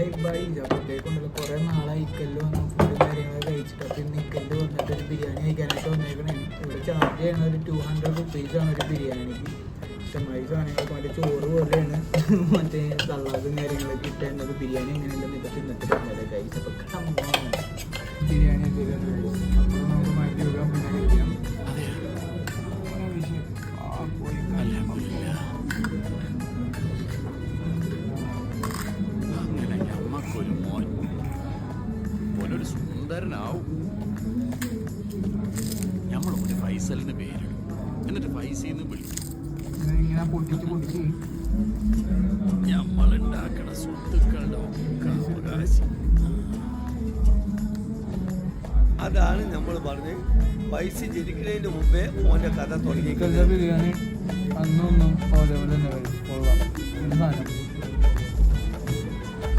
അപ്പോഴത്തേക്കുണ്ടല്ലോ കുറെ നാളായി ഇക്കല്ല് വന്ന ഫുഡും കാര്യങ്ങളൊക്കെ കഴിച്ചിട്ട്. അപ്പം ഇന്ന് ഇക്കല്ല് വന്നിട്ട് ഒരു ബിരിയാണി കഴിക്കാനായിട്ട് വന്നേക്കണേ. ഇവിടെ ചാർജ് ചെയ്യണത് ഒരു 200 റുപ്പീസാണ് ഒരു ബിരിയാണിക്ക്. ഇഷ്ടമായി സാധനങ്ങളൊക്കെ മറ്റേ ചോറ് പോലെയാണ് മറ്റേ സലാദും കാര്യങ്ങളൊക്കെ ഇട്ടേണ്ടത്. ബിരിയാണി എങ്ങനെയുണ്ടെന്ന് ഇപ്പം തിന്നിട്ട് പറഞ്ഞത് കഴിച്ചപ്പോൾ ബിരിയാണി ഒക്കെ അപ്പോൾ നമുക്ക് മാറ്റി വെക്കാം, പിന്നെ കഴിക്കാം. അങ്ങനെ ഞമ്മക്കൊരു മോൻ ഓനൊരു സുന്ദരനാവും. നമ്മളൊരു ഫൈസലിന് പേരിടും, എന്നിട്ട് ഫൈസിന്ന് വിളിക്കും. ഇങ്ങനെ പൊട്ടിച്ച് നമ്മളുണ്ടാക്കണ സ്വത്തുക്കളുടെ ഒക്കെ അവകാശി. അതാണ് നമ്മൾ പറഞ്ഞ് പൈസ ജനിക്കുന്നതിന് മുമ്പേ ഓൻ്റെ കഥ തുടങ്ങി. ബിരിയാണി അന്നൊന്നും പോലെ തന്നെ കൊള്ളാം സാധനം.